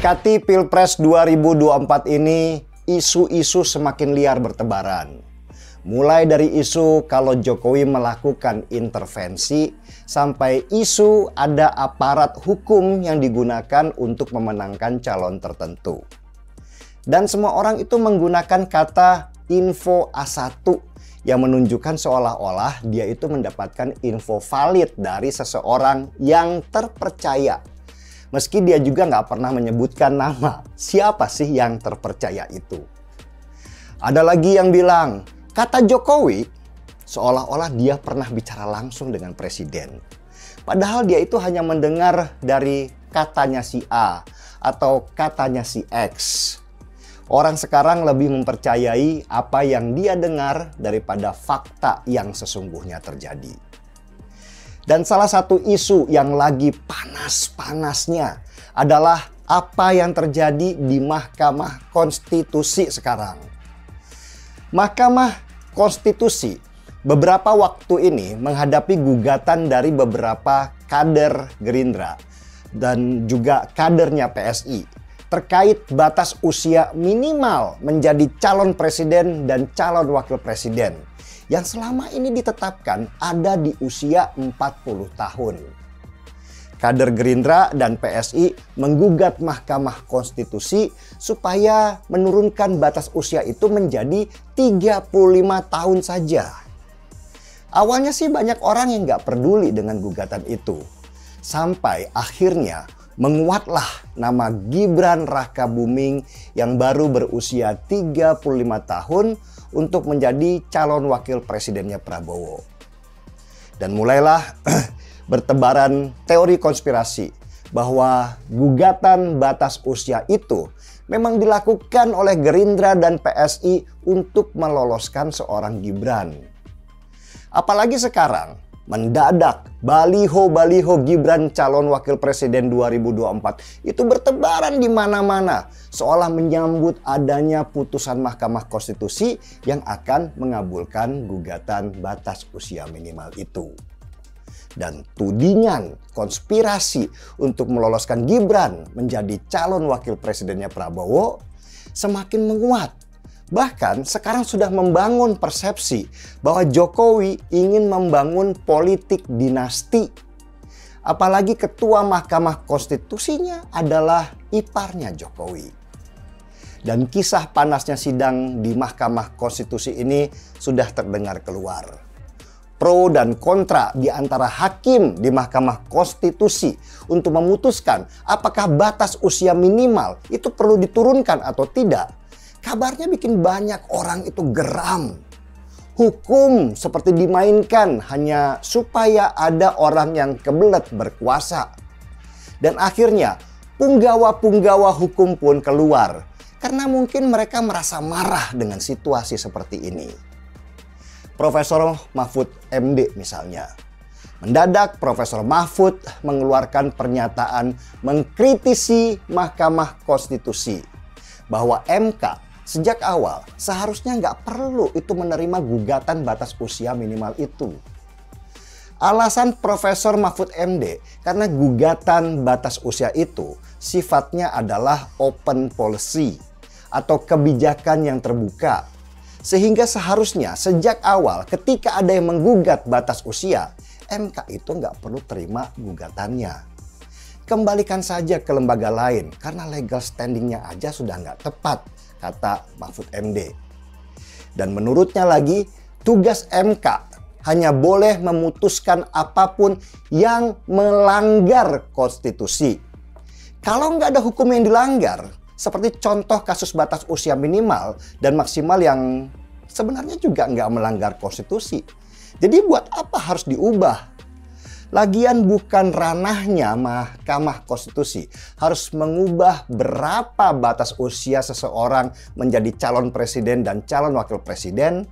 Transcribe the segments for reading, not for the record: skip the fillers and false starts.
Mendekati Pilpres 2024 ini, isu-isu semakin liar bertebaran. Mulai dari isu kalau Jokowi melakukan intervensi, sampai isu ada aparat hukum yang digunakan untuk memenangkan calon tertentu. Dan semua orang itu menggunakan kata info A1 yang menunjukkan seolah-olah dia itu mendapatkan info valid dari seseorang yang terpercaya. Meski dia juga nggak pernah menyebutkan nama siapa sih yang terpercaya itu. Ada lagi yang bilang, kata Jokowi seolah-olah dia pernah bicara langsung dengan presiden. Padahal dia itu hanya mendengar dari katanya si A atau katanya si X. Orang sekarang lebih mempercayai apa yang dia dengar daripada fakta yang sesungguhnya terjadi. Dan salah satu isu yang lagi panas-panasnya adalah apa yang terjadi di Mahkamah Konstitusi sekarang. Mahkamah Konstitusi beberapa waktu ini menghadapi gugatan dari beberapa kader Gerindra dan juga kadernya PSI terkait batas usia minimal menjadi calon presiden dan calon wakil presiden yang selama ini ditetapkan ada di usia 40 tahun. Kader Gerindra dan PSI menggugat Mahkamah Konstitusi supaya menurunkan batas usia itu menjadi 35 tahun saja. Awalnya sih banyak orang yang nggak peduli dengan gugatan itu. Sampai akhirnya menguatlah nama Gibran Rakabuming yang baru berusia 35 tahun untuk menjadi calon wakil presidennya Prabowo. Dan mulailah bertebaran teori konspirasi bahwa gugatan batas usia itu memang dilakukan oleh Gerindra dan PSI untuk meloloskan seorang Gibran. Apalagi sekarang mendadak baliho-baliho Gibran calon wakil presiden 2024 itu bertebaran di mana-mana seolah menyambut adanya putusan Mahkamah Konstitusi yang akan mengabulkan gugatan batas usia minimal itu. Dan tudingan konspirasi untuk meloloskan Gibran menjadi calon wakil presidennya Prabowo semakin menguat. Bahkan sekarang sudah membangun persepsi bahwa Jokowi ingin membangun politik dinasti. Apalagi ketua Mahkamah Konstitusinya adalah iparnya Jokowi. Dan kisah panasnya sidang di Mahkamah Konstitusi ini sudah terdengar keluar. Pro dan kontra di antara hakim di Mahkamah Konstitusi untuk memutuskan apakah batas usia minimal itu perlu diturunkan atau tidak. Kabarnya bikin banyak orang itu geram. Hukum seperti dimainkan hanya supaya ada orang yang kebelet berkuasa. Dan akhirnya punggawa-punggawa hukum pun keluar karena mungkin mereka merasa marah dengan situasi seperti ini. Profesor Mahfud MD misalnya. Mendadak Profesor Mahfud mengeluarkan pernyataan mengkritisi Mahkamah Konstitusi bahwa MK sejak awal seharusnya nggak perlu itu menerima gugatan batas usia minimal itu. Alasan Profesor Mahfud MD karena gugatan batas usia itu sifatnya adalah open policy atau kebijakan yang terbuka. Sehingga seharusnya sejak awal ketika ada yang menggugat batas usia, MK itu nggak perlu terima gugatannya. Kembalikan saja ke lembaga lain karena legal standingnya aja sudah nggak tepat, kata Mahfud MD. Dan menurutnya lagi, tugas MK hanya boleh memutuskan apapun yang melanggar konstitusi. Kalau nggak ada hukum yang dilanggar, seperti contoh kasus batas usia minimal dan maksimal yang sebenarnya juga nggak melanggar konstitusi. Jadi buat apa harus diubah? Lagian bukan ranahnya Mahkamah Konstitusi harus mengubah berapa batas usia seseorang menjadi calon presiden dan calon wakil presiden.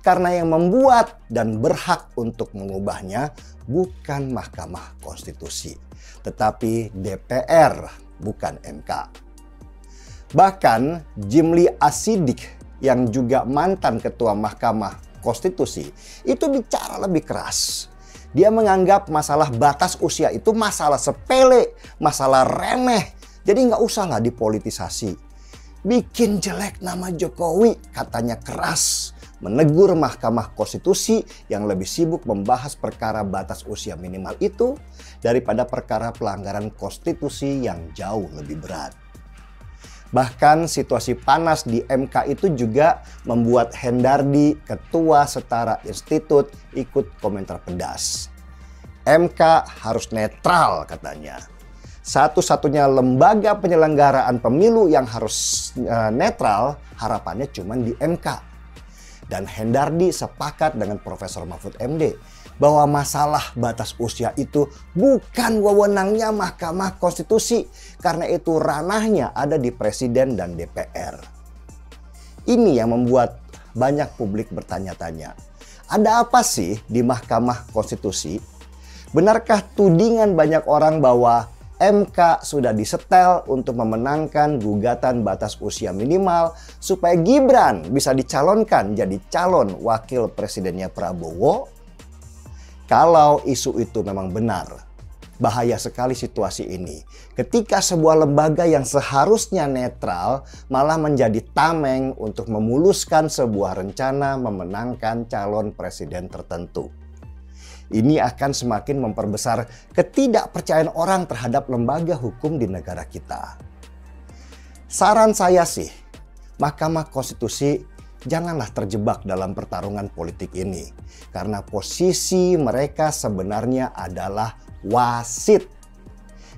Karena yang membuat dan berhak untuk mengubahnya bukan Mahkamah Konstitusi, tetapi DPR, bukan MK. Bahkan Jimli Asidik yang juga mantan ketua Mahkamah Konstitusi itu bicara lebih keras. Dia menganggap masalah batas usia itu masalah sepele, masalah remeh, Jadi nggak usahlah dipolitisasi. Bikin jelek nama Jokowi, katanya keras. Menegur Mahkamah Konstitusi yang lebih sibuk membahas perkara batas usia minimal itu daripada perkara pelanggaran konstitusi yang jauh lebih berat. Bahkan situasi panas di MK itu juga membuat Hendardi, Ketua Setara Institut, ikut komentar pedas. MK harus netral katanya. Satu-satunya lembaga penyelenggaraan pemilu yang harus netral harapannya cuma di MK. Dan Hendardi sepakat dengan Profesor Mahfud MD bahwa masalah batas usia itu bukan wewenangnya Mahkamah Konstitusi karena itu ranahnya ada di Presiden dan DPR. Ini yang membuat banyak publik bertanya-tanya, ada apa sih di Mahkamah Konstitusi? Benarkah tudingan banyak orang bahwa MK sudah disetel untuk memenangkan gugatan batas usia minimal supaya Gibran bisa dicalonkan jadi calon wakil presidennya Prabowo? Kalau isu itu memang benar, bahaya sekali situasi ini. Ketika sebuah lembaga yang seharusnya netral malah menjadi tameng untuk memuluskan sebuah rencana memenangkan calon presiden tertentu. Ini akan semakin memperbesar ketidakpercayaan orang terhadap lembaga hukum di negara kita. Saran saya sih, Mahkamah Konstitusi janganlah terjebak dalam pertarungan politik ini. Karena posisi mereka sebenarnya adalah wasit.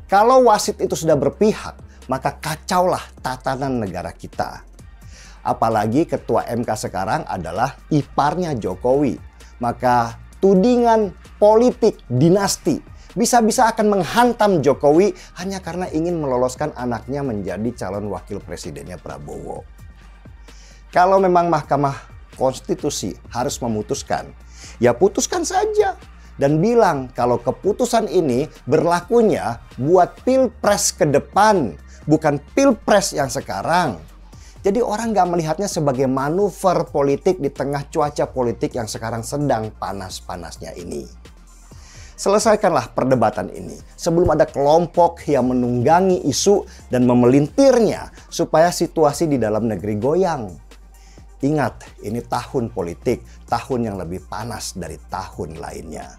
Kalau wasit itu sudah berpihak, maka kacaulah tatanan negara kita. Apalagi ketua MK sekarang adalah iparnya Jokowi. Maka tudingan politik dinasti bisa-bisa akan menghantam Jokowi hanya karena ingin meloloskan anaknya menjadi calon wakil presidennya Prabowo. Kalau memang Mahkamah Konstitusi harus memutuskan, ya putuskan saja. Dan bilang kalau keputusan ini berlakunya buat pilpres ke depan, bukan pilpres yang sekarang. Jadi orang gak melihatnya sebagai manuver politik di tengah cuaca politik yang sekarang sedang panas-panasnya ini. Selesaikanlah perdebatan ini sebelum ada kelompok yang menunggangi isu dan memelintirnya supaya situasi di dalam negeri goyang. Ingat, ini tahun politik, tahun yang lebih panas dari tahun lainnya.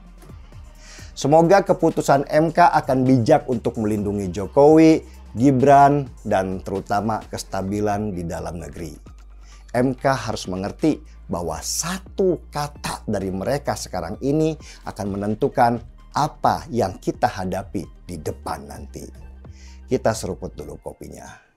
Semoga keputusan MK akan bijak untuk melindungi Jokowi, Gibran, dan terutama kestabilan di dalam negeri. MK harus mengerti bahwa satu kata dari mereka sekarang ini akan menentukan apa yang kita hadapi di depan nanti. Kita seruput dulu kopinya.